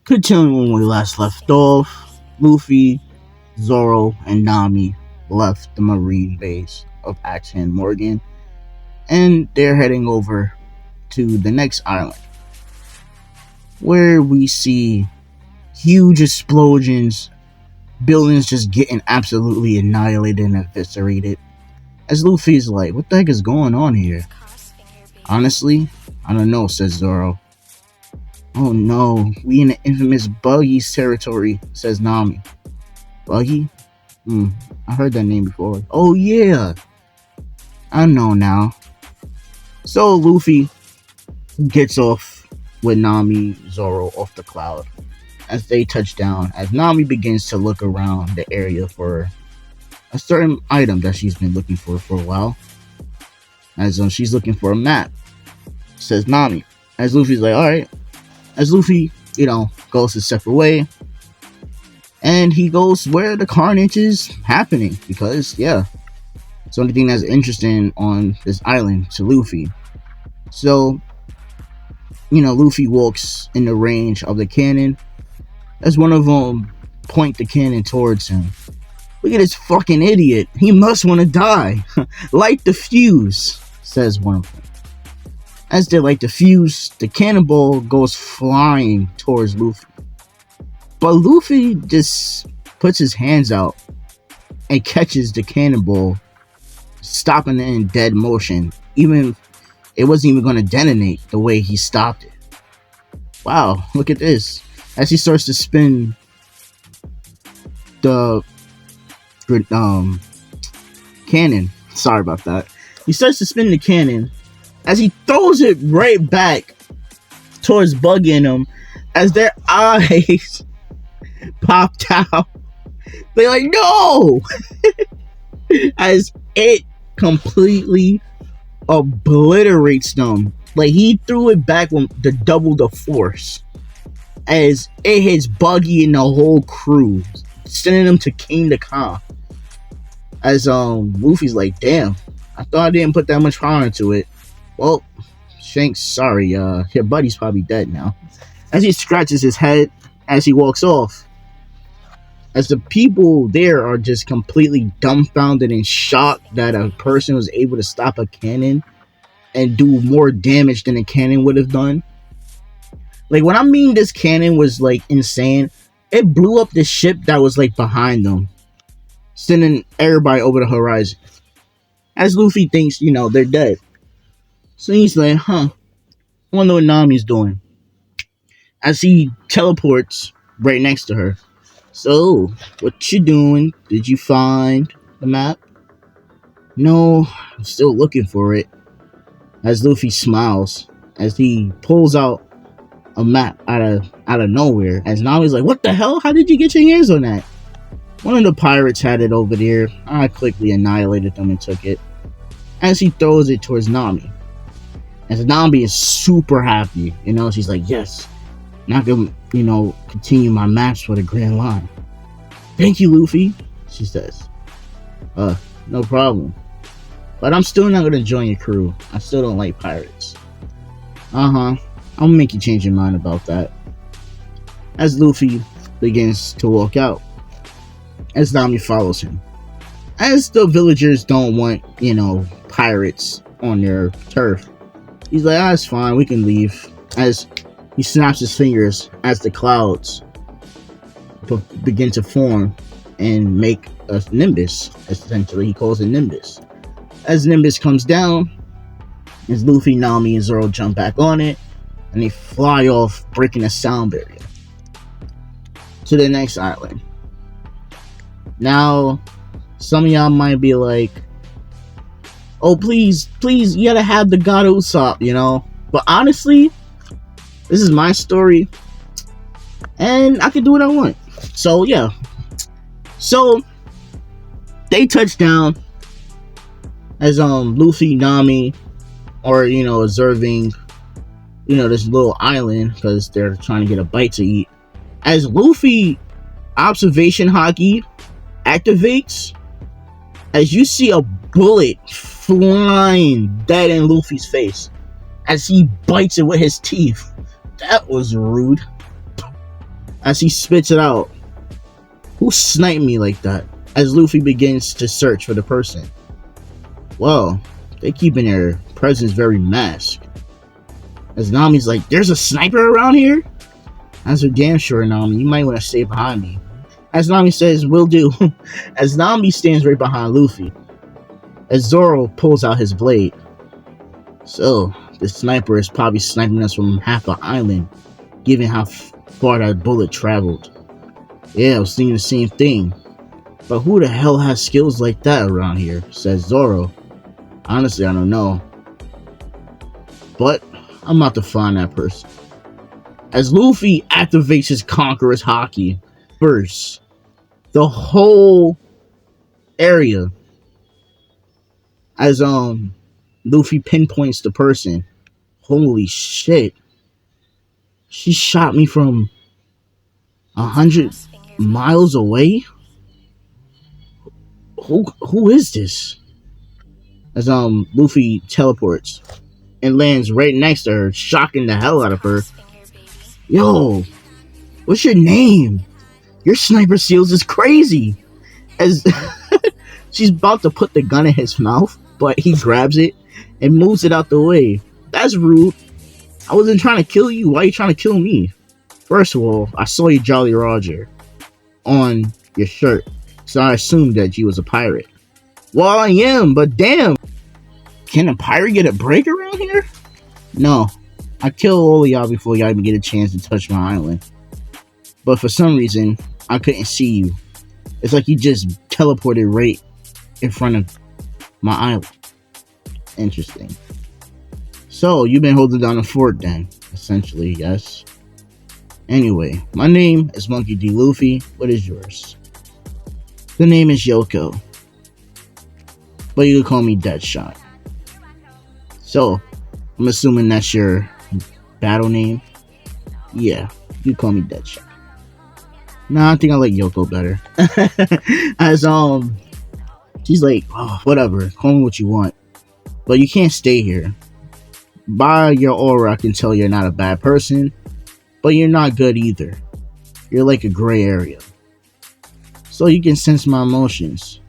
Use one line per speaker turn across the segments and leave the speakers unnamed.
Continuing when we last left off, Luffy, Zoro, and Nami left the marine base of Action Morgan, and they're heading over to the next island, where we see huge explosions, buildings just getting absolutely annihilated and eviscerated. As Luffy's like, what the heck is going on here? Honestly, I don't know, says Zoro. Oh no, we in the infamous Buggy's territory, says Nami. Buggy? I heard that name before. Oh yeah, I know now. So Luffy gets off with Nami, Zoro off the cloud as they touch down, as Nami begins to look around the area for a certain item that she's been looking for a while. As she's looking for a map, says Nami. As Luffy's like, alright. As Luffy, goes his separate way. And he goes where the carnage is happening. Because, yeah, it's the only thing that's interesting on this island to Luffy. So, Luffy walks in the range of the cannon. As one of them point the cannon towards him. Look at this fucking idiot. He must want to die. Light the fuse, says one of them. As they light the fuse, the cannonball goes flying towards Luffy. But Luffy just puts his hands out and catches the cannonball, stopping it in dead motion. Even it wasn't even going to detonate the way he stopped it. Wow, look at this. As he starts to spin the cannon. Sorry about that. He starts to spin the cannon as he throws it right back towards Buggy and them, as their eyes popped out. They're like, no! As it completely obliterates them. Like, he threw it back with the double the force. As it hits Buggy and the whole crew, sending them to King the Ka. As Luffy's like, damn, I thought I didn't put that much power into it. Well, Shanks, sorry, your buddy's probably dead now. As he scratches his head as he walks off. As the people there are just completely dumbfounded and shocked that a person was able to stop a cannon and do more damage than a cannon would have done. Like, when I mean this cannon was, like, insane, it blew up the ship that was, like, behind them, sending everybody over the horizon. As Luffy thinks, they're dead. So he's like, I wonder what Nami's doing. As he teleports right next to her. So, what you doing? Did you find the map? No, I'm still looking for it. As Luffy smiles, as he pulls out a map out of nowhere. As Nami's like, what the hell? How did you get your hands on that? One of the pirates had it over there. I quickly annihilated them and took it. As he throws it towards Nami. As Nami is super happy, she's like, yes, now I can, continue my match for the Grand Line. Thank you, Luffy, she says. No problem. But I'm still not gonna join your crew. I still don't like pirates. I'll make you change your mind about that. As Luffy begins to walk out, as Nami follows him. As the villagers don't want, pirates on their turf, he's like, it's fine, we can leave. As he snaps his fingers as the clouds begin to form and make a nimbus. Essentially, he calls it nimbus. As nimbus comes down, as Luffy, Nami, and Zoro jump back on it, and they fly off, breaking a sound barrier to the next island. Now, some of y'all might be like, oh, please, you gotta have the God Usopp, But honestly, this is my story, and I can do what I want. So, yeah. So, they touch down as Luffy, Nami, or, observing, this little island, because they're trying to get a bite to eat. As Luffy observation haki activates, as you see a bullet flying dead in Luffy's face as he bites it with his teeth. That was rude. As he spits it out, who sniped me like that? As Luffy begins to search for the person. Well, they keeping their presence very masked. As Nami's like, there's a sniper around here? As for damn sure, Nami, you might want to stay behind me. As Nami says, will do. As Nami stands right behind Luffy. As Zoro pulls out his blade. So, the sniper is probably sniping us from half an island, given how far that bullet traveled. Yeah, I was thinking the same thing. But who the hell has skills like that around here? Says Zoro. Honestly, I don't know. But I'm about to find that person. As Luffy activates his Conqueror's Haki, first, the whole area. As Luffy pinpoints the person. Holy shit. She shot me from 100 miles away? Who is this? As Luffy teleports and lands right next to her, shocking the hell out of her. Yo, what's your name? Your sniper skills is crazy. As she's about to put the gun in his mouth, but he grabs it and moves it out the way. That's rude. I wasn't trying to kill you. Why are you trying to kill me? First of all, I saw you Jolly Roger on your shirt, so I assumed that you was a pirate. Well, I am, but damn. Can a pirate get a break around here? No. I kill all of y'all before y'all even get a chance to touch my island. But for some reason, I couldn't see you. It's like you just teleported right in front of my island. Interesting. So, you've been holding down the fort then, essentially, yes. Anyway, my name is Monkey D. Luffy. What is yours? The name is Yoko. But you can call me Deadshot. So, I'm assuming that's your battle name? Yeah, you call me Deadshot. Nah, I think I like Yoko better. As, she's like, oh, whatever, call me what you want. But you can't stay here. By your aura, I can tell you're not a bad person, but you're not good either. You're like a gray area. So you can sense my emotions.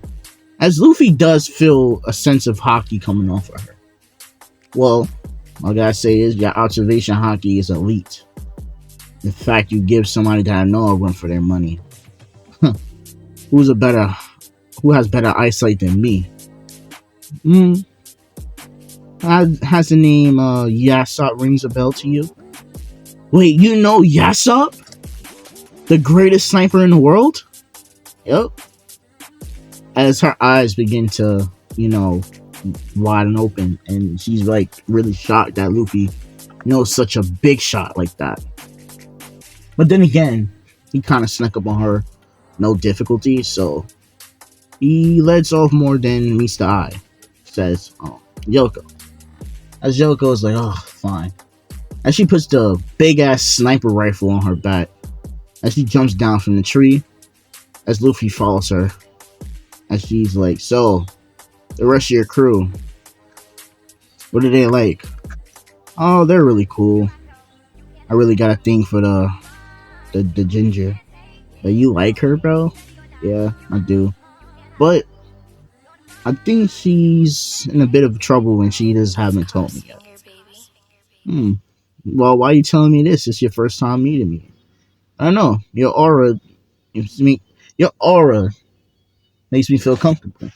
As Luffy does feel a sense of haki coming off of her. Well, all I gotta say is your observation haki is elite. In fact, you give somebody that I know a run for their money. Who has better eyesight than me? Has the name Yasop rings a bell to you? Wait, you know Yasop? The greatest sniper in the world? Yep. As her eyes begin to, widen open, and she's like really shocked that Luffy knows such a big shot like that. But then again, he kind of snuck up on her, no difficulty, so he lets off more than meets the eye. Says, oh, Yoko. As Yoko is like, oh, fine. As she puts the big ass sniper rifle on her back, as she jumps down from the tree, as Luffy follows her, as she's like, so, the rest of your crew, what are they like? Oh, they're really cool. I really got a thing for the ginger. But you like her, bro? Yeah, I do. But I think she's in a bit of trouble when she just haven't told me yet. Well, why are you telling me this? It's your first time meeting me. I don't know. Your aura makes me feel comfortable.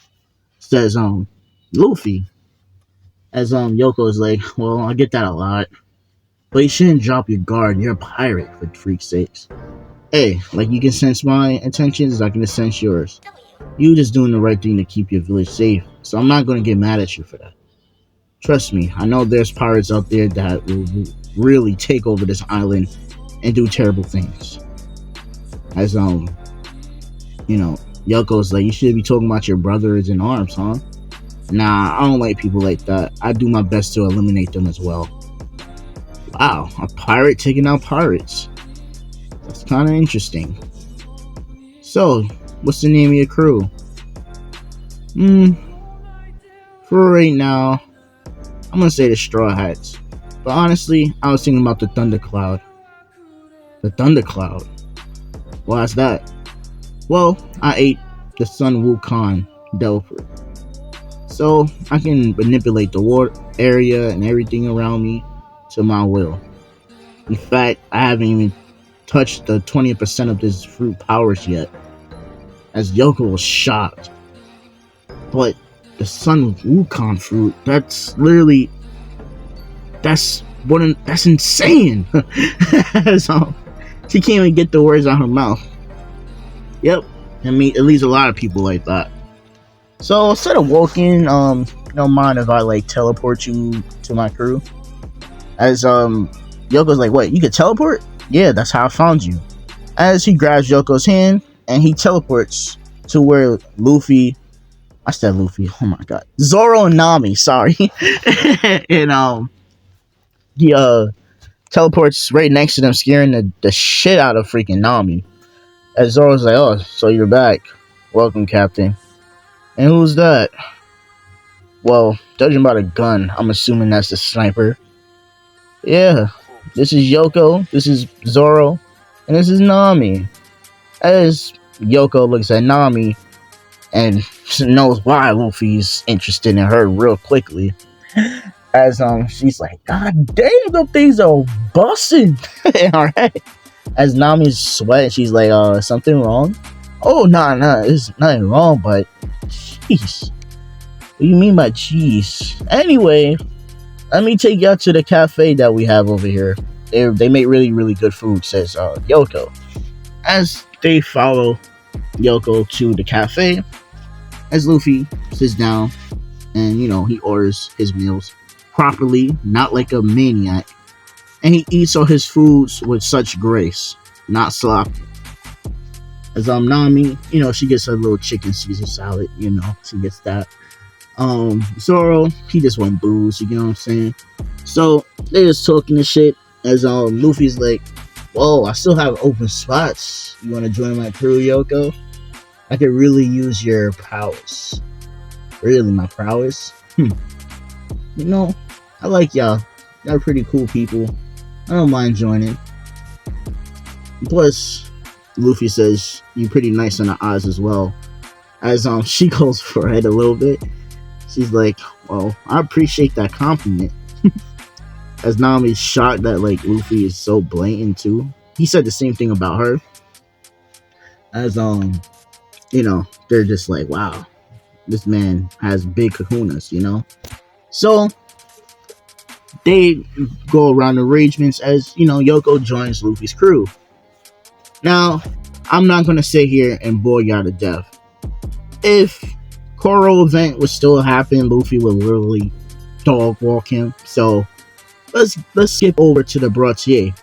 Says Luffy. As Yoko is like, well, I get that a lot. But you shouldn't drop your guard. You're a pirate, for freak's sakes. Hey, like you can sense my intentions, I can sense yours. You just doing the right thing to keep your village safe, so I'm not gonna get mad at you for that. Trust me, I know there's pirates out there that will really take over this island and do terrible things. As Yoko's like, you should be talking about your brothers in arms, huh? Nah, I don't like people like that. I do my best to eliminate them as well. Wow, a pirate taking out pirates. That's kind of interesting. So, what's the name of your crew? For right now, I'm gonna say the Straw Hats. But honestly, I was thinking about the Thundercloud. The Thundercloud? Why's that? Well, I ate the Sun Wukong devil fruit. So I can manipulate the water area and everything around me to my will. In fact, I haven't even touched the 20% of this fruit powers yet. As Yoko was shocked. But the Sun Wukong fruit, that's literally that's insane. So she can't even get the words out her mouth. Yep. I mean, at least a lot of people like that. So instead of walking, don't mind if I like teleport you to my crew. As Yoko's like, wait, you could teleport? Yeah, that's how I found you. As he grabs Yoko's hand and he teleports to where Luffy, I said Luffy, oh my god, Zoro and Nami, sorry, and he teleports right next to them, scaring the shit out of freaking Nami. As Zoro's like, oh, so you're back, welcome, Captain. And who's that? Well, judging by the gun, I'm assuming that's the sniper. Yeah, this is Yoko, this is Zoro, and this is Nami. As Yoko looks at Nami and knows why Luffy's interested in her real quickly. As she's like, God damn, those things are busting in her head. As Nami's sweating, she's like, something wrong? Oh, nah, there's nothing wrong, but jeez. What do you mean by jeez? Anyway, let me take y'all to the cafe that we have over here. They make really, really good food, says Yoko. As they follow Yoko to the cafe, as Luffy sits down and, he orders his meals properly, not like a maniac. And he eats all his foods with such grace, not sloppy. As Nami, she gets her little chicken Caesar salad, she gets that. Zoro, he just want booze, you know what I'm saying? So they just talking and shit as Luffy's like, whoa, I still have open spots. You want to join my crew, Yoko? I could really use your prowess. Really, my prowess? I like y'all. Y'all pretty cool people. I don't mind joining. Plus, Luffy says you're pretty nice on the eyes as well. As she goes for it a little bit. She's like, well, I appreciate that compliment. As Nami's shocked that like Luffy is so blatant too. He said the same thing about her. As they're just like, wow, this man has big kahunas, So they go around arrangements as Yoko joins Luffy's crew. Now, I'm not gonna sit here and bore y'all to death. If Koro event was still happening, Luffy would literally dog walk him. So let's skip over to the Baratie.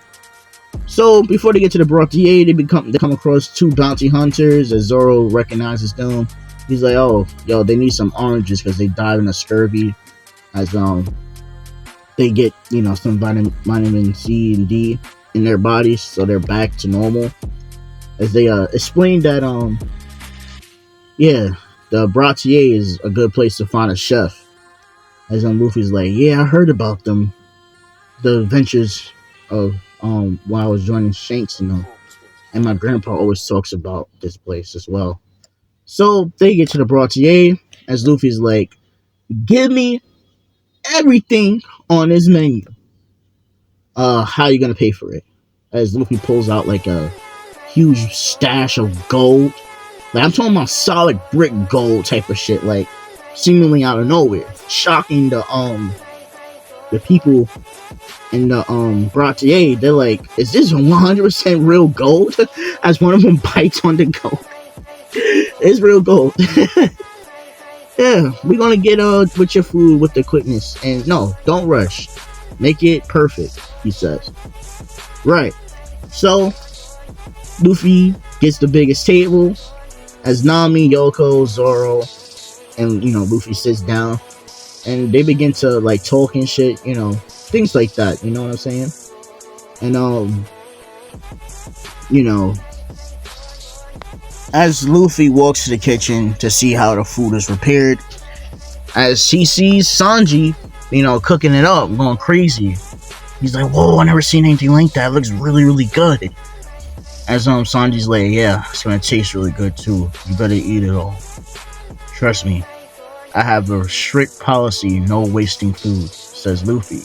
So before they get to the Baratie, they come across two bounty hunters. As Zoro recognizes them, he's like, "Oh, yo, they need some oranges because they died in a scurvy." As they get some vitamin C and D in their bodies, so they're back to normal. As they explain that the Baratie is a good place to find a chef. As Luffy's like, yeah, I heard about them, the adventures of while I was joining Shanks and my grandpa always talks about this place as well. So they get to the Baratie as Luffy's like, give me everything on this menu. How are you gonna pay for it? As Luffy pulls out like a huge stash of gold. Like I'm talking about solid brick gold type of shit, like seemingly out of nowhere, shocking the people in the Baratie. They're like, is this 100% real gold? As one of them bites on the gold. It's real gold. Yeah, we're gonna get with your food with the quickness, and no, don't rush, make it perfect, he says. Right. So Luffy gets the biggest table as Nami, Yoko, Zoro, and Luffy sits down and they begin to like talk and shit, things like that, you know what I'm saying? And as Luffy walks to the kitchen to see how the food is prepared, as he sees Sanji, cooking it up, going crazy. He's like, whoa, I never seen anything like that. It looks really, really good. As Sanji's like, yeah, it's gonna taste really good too. You better eat it all. Trust me, I have a strict policy, no wasting food, says Luffy.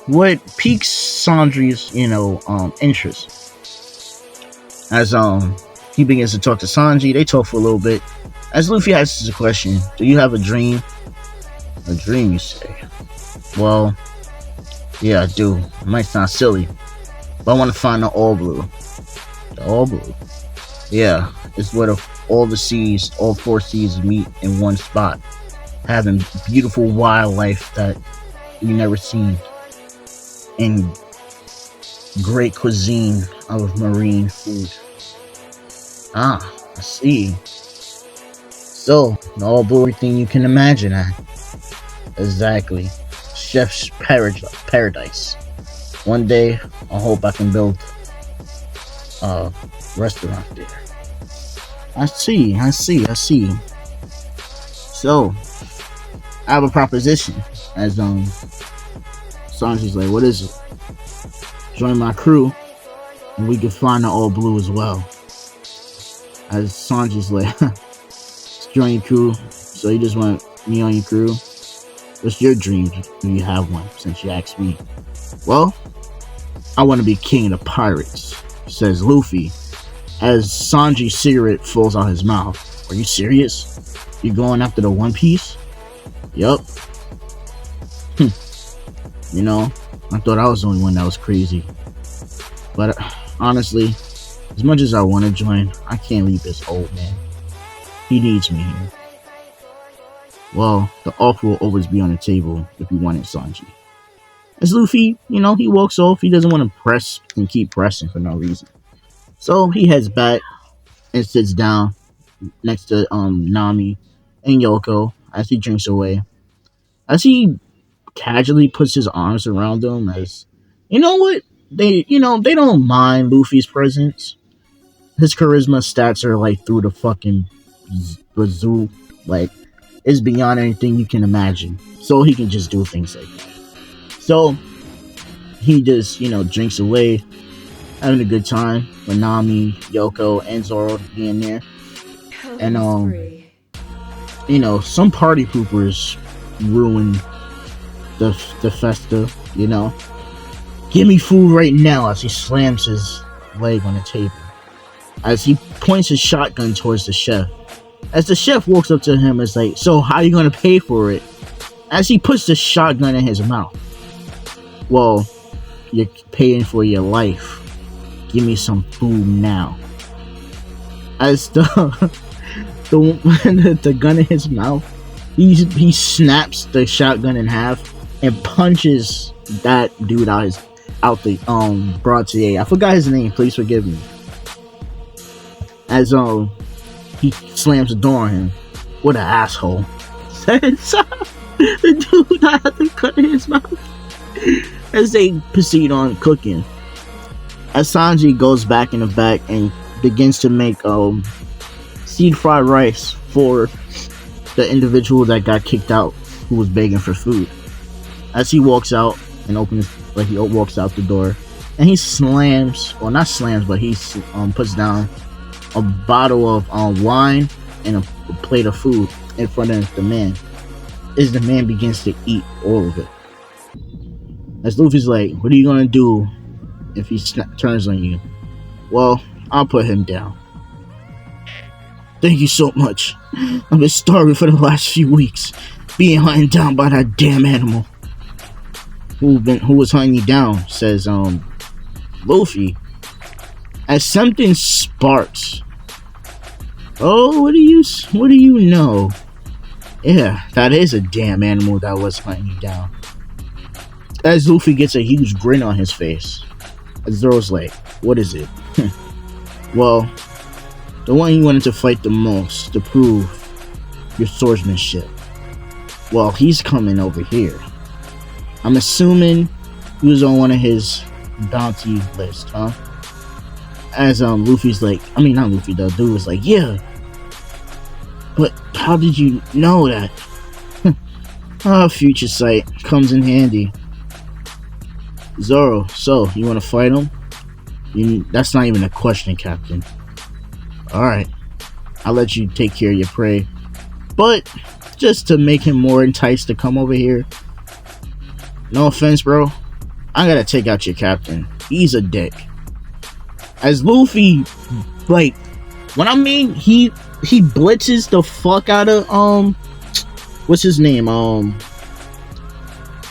What piques Sanji's, interest. As he begins to talk to Sanji, they talk for a little bit. As Luffy asks a question, do you have a dream? A dream, you say? Well, yeah, I do. It might sound silly, but I want to find the All Blue. The All Blue? Yeah, it's where all the seas, all 4 seas meet in one spot, having beautiful wildlife that you never seen, and great cuisine of marine food. Ah, I see. So, the All Blue, everything you can imagine at. Exactly. Chef's paradise. One day, I hope I can build a restaurant there. I see. So, I have a proposition. As Sanji's like, what is it? Join my crew, and we can find the All Blue as well. As Sanji's like, join your crew. So you just want me on your crew? What's your dream? Do you have one? Since you asked me. Well, I want to be king of the pirates, says Luffy, as Sanji's cigarette falls out his mouth. Are you serious? You going after the One Piece? Yup. I thought I was the only one that was crazy. But honestly, as much as I want to join, I can't leave this old man. He needs me here. Well, the offer will always be on the table if you wanted Sanji. As Luffy, he walks off. He doesn't want to press and keep pressing for no reason. So he heads back and sits down next to Nami and Yoko as he drinks away. As he casually puts his arms around them, as they don't mind Luffy's presence. His charisma stats are like through the fucking bazoo, like it's beyond anything you can imagine. So he can just do things like that. So he just drinks away, having a good time with Nami, Yoko, and Zoro being there. And some party poopers ruin the festa. Give me food right now, as he slams his leg on the table. As he points his shotgun towards the chef. As the chef walks up to him, it's like, so how are you gonna pay for it? As he puts the shotgun in his mouth. Well, you're paying for your life. Give me some food now. As the gun in his mouth, he snaps the shotgun in half and punches that dude out the Baratie. I forgot his name, please forgive me. As he slams the door on him. What an asshole. The dude had the cut in his mouth. As they proceed on cooking. As Sanji goes back in the back and begins to make seed fried rice for the individual that got kicked out who was begging for food. As he walks out and he walks out the door, and he slams, well not slams, but he puts down a bottle of wine and a plate of food in front of the man. As the man begins to eat all of it. As Luffy's like, what are you gonna do if he turns on you? Well, I'll put him down. Thank you so much. I've been starving for the last few weeks, being hunted down by that damn animal. Who was hunting you down? Says Luffy. As something sparks. Oh, what do you know? Yeah, that is a damn animal that was hunting you down. As Luffy gets a huge grin on his face. As Zoro's like, what is it? Well, the one you wanted to fight the most to prove your swordsmanship. Well, he's coming over here. I'm assuming he was on one of his bounty list, huh? As Luffy's like, I mean not Luffy, the dude was like, yeah. But how did you know that? Future sight comes in handy. Zoro, so you want to fight him? That's not even a question, Captain. Alright, I'll let you take care of your prey. But, just to make him more enticed to come over here, no offense, bro, I gotta take out your captain. He's a dick. As Luffy, like, when I mean he blitzes the fuck out of what's his name?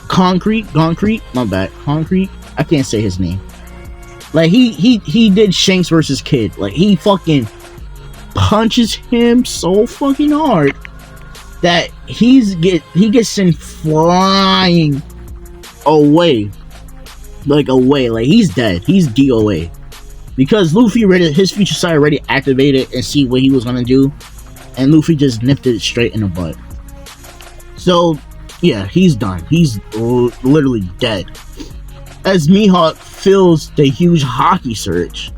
Concrete, my bad. Concrete. I can't say his name. Like he did Shanks versus Kid. Like he fucking punches him so fucking hard that he gets sent flying away. Like he's dead. He's DOA. Because Luffy his future sight already activated and see what he was gonna do, and Luffy just nipped it straight in the butt. So yeah, he's done. He's literally dead. As Mihawk feels the huge hockey surge.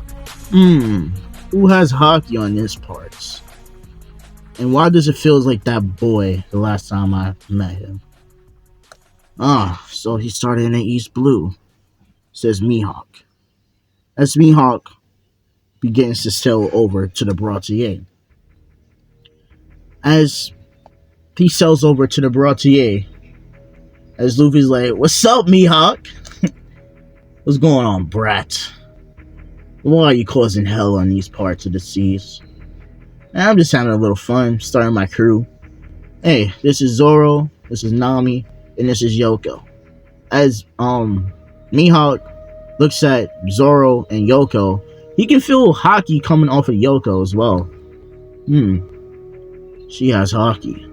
Who has hockey on this parts? And why does it feel like that boy the last time I met him? So he started in the East Blue, says Mihawk. As Mihawk begins to sail over to the Baratie. As he sails over to the Baratie, as Luffy's like, "What's up, Mihawk?" "What's going on, brat? Why are you causing hell on these parts of the seas?" "And I'm just having a little fun, starting my crew. Hey, this is Zoro, this is Nami, and this is Yoko." As Mihawk looks at Zoro and Yoko, he can feel hockey coming off of Yoko as well. She has hockey.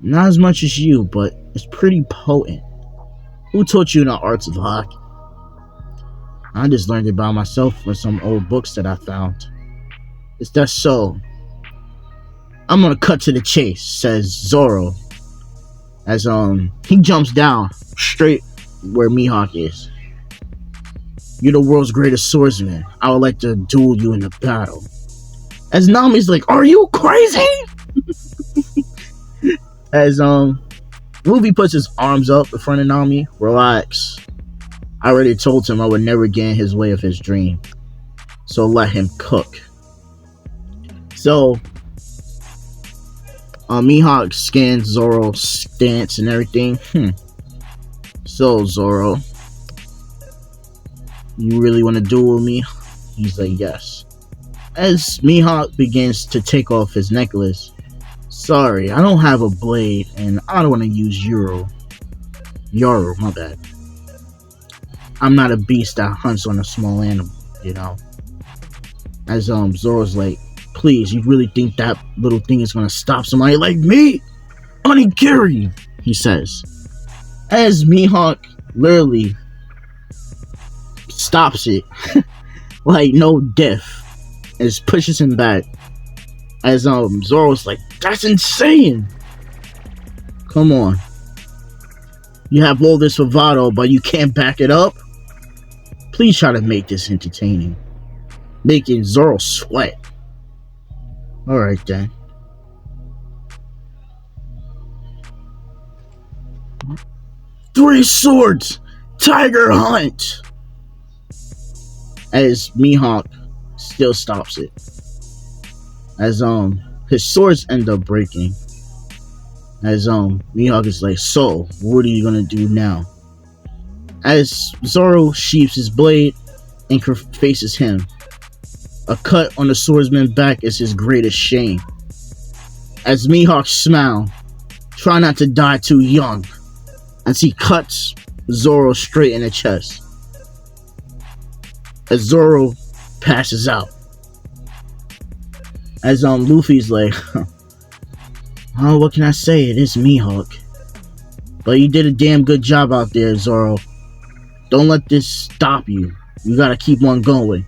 Not as much as you, but it's pretty potent. Who taught you the arts of hockey? I just learned it by myself from some old books that I found. Is that so? I'm gonna cut to the chase, says Zoro. As he jumps down straight where Mihawk is. "You're the world's greatest swordsman. I would like to duel you in a battle." As Nami's like, "Are you crazy?" As Luffy puts his arms up in front of Nami. "Relax. I already told him I would never get in his way of his dream. So let him cook." So Mihawk scans Zoro's stance and everything. "So, Zoro, you really want to duel me?" He's like, "Yes." As Mihawk begins to take off his necklace, "Sorry, I don't have a blade, and I don't want to use Yoru, my bad. I'm not a beast that hunts on a small animal, you know." As Zoro's like, "Please, you really think that little thing is gonna stop somebody like me? Onigiri," he says. As Mihawk literally stops it like no diff, and pushes him back. As Zoro's like, "That's insane. Come on. You have all this bravado, but you can't back it up? Please try to make this entertaining." Making Zoro sweat. Alright then. "Three swords! Tiger hunt!" As Mihawk still stops it. As his swords end up breaking. As Mihawk is like, "So, what are you gonna do now?" As Zoro sheaths his blade and faces him. A cut on the swordsman's back is his greatest shame. As Mihawk smiles, try not to die too young, as he cuts Zoro straight in the chest. As Zoro passes out. As Luffy's like, "Oh, what can I say? It is Mihawk. But you did a damn good job out there, Zoro. Don't let this stop you. You gotta keep on going."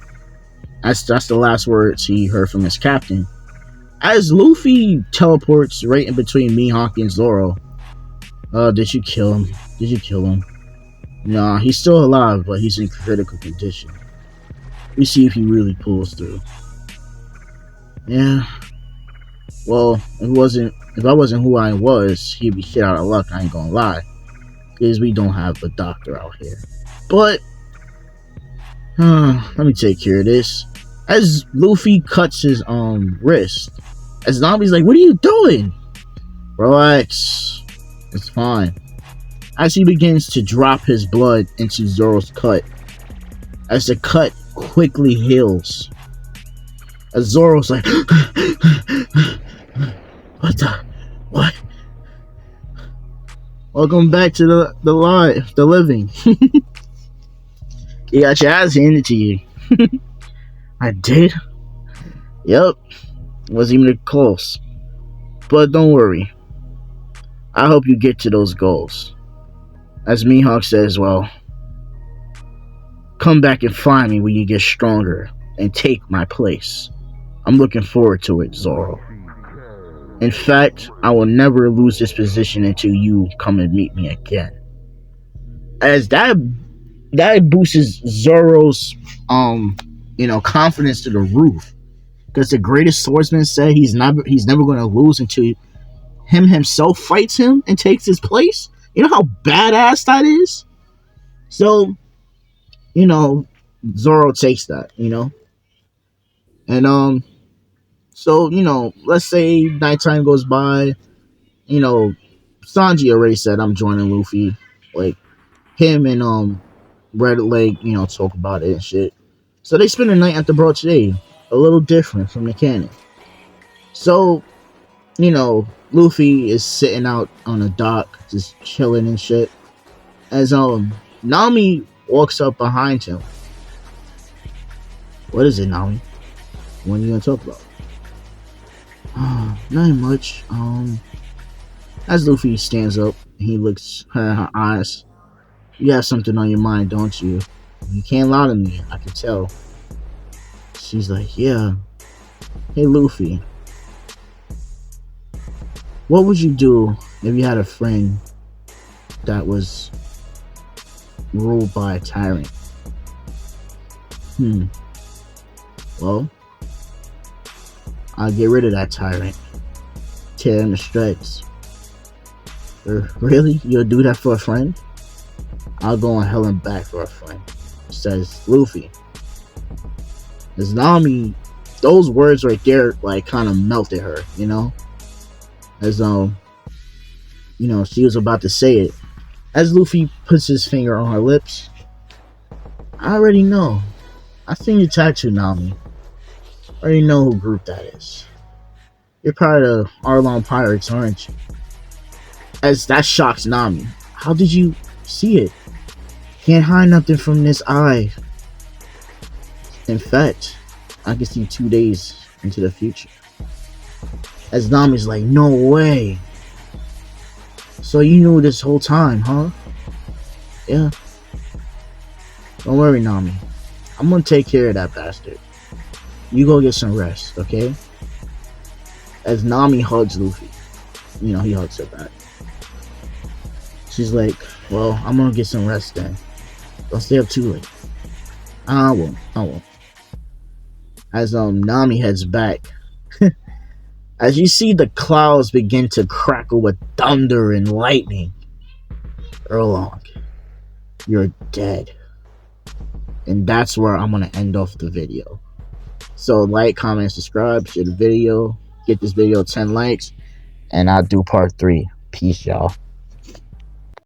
That's the last words he heard from his captain. As Luffy teleports right in between Mihawk and Zoro. Did you kill him? Did you kill him? Nah, he's still alive, but he's in critical condition. We see if he really pulls through. Yeah. Well, if I wasn't who I was, he'd be shit out of luck, I ain't gonna lie. Because we don't have a doctor out here. But Let me take care of this. As Luffy cuts his wrist, as Nami's like, "What are you doing?" Relax, it's fine. As he begins to drop his blood into Zoro's cut, as the cut quickly heals, as Zoro's like, "What the? What?" Welcome back to the living. You got your ass handed to you. I did. Yep. Wasn't even close. But don't worry. I hope you get to those goals. As Mihawk says, well, come back and find me when you get stronger and take my place. I'm looking forward to it, Zoro. In fact, I will never lose this position until you come and meet me again. As that boosts Zoro's confidence to the roof. Because the greatest swordsman said he's never going to lose until him himself fights him and takes his place. You know how badass that is? So, Zoro takes that, And so, let's say nighttime goes by, Sanji already said I'm joining Luffy. Like him and Red Leg, talk about it and shit. So they spend the night at the Baratie, a little different from the canon. So, Luffy is sitting out on a dock, just chilling and shit. As Nami walks up behind him. What is it, Nami? What are you gonna talk about? Nothing much. As Luffy stands up, he looks her in her eyes. You have something on your mind, don't you? You can't lie to me, I can tell. She's like, yeah. Hey, Luffy. What would you do if you had a friend that was ruled by a tyrant? Well, I'll get rid of that tyrant. Tear him to shreds. Really? You'll do that for a friend? I'll go on hell and back for a friend, says Luffy. As Nami, those words right there, like, kind of melted her, As, she was about to say it. As Luffy puts his finger on her lips, I already know. I seen your tattoo, Nami. I already know who group that is. You're part of Arlong Pirates, aren't you? As that shocks Nami. How did you see it? Can't hide nothing from this eye. In fact, I can see 2 days into the future. As Nami's like, no way. So you knew this whole time, huh? Yeah. Don't worry, Nami. I'm gonna take care of that bastard. You go get some rest, okay? As Nami hugs Luffy. He hugs her back. She's like, well, I'm gonna get some rest then. Don't stay up too late. I won't. As Nami heads back, as you see the clouds begin to crackle with thunder and lightning, Arlong, you're dead. And that's where I'm gonna end off the video. So like, comment, subscribe, share the video, get this video 10 likes, and I'll do part 3. Peace, y'all.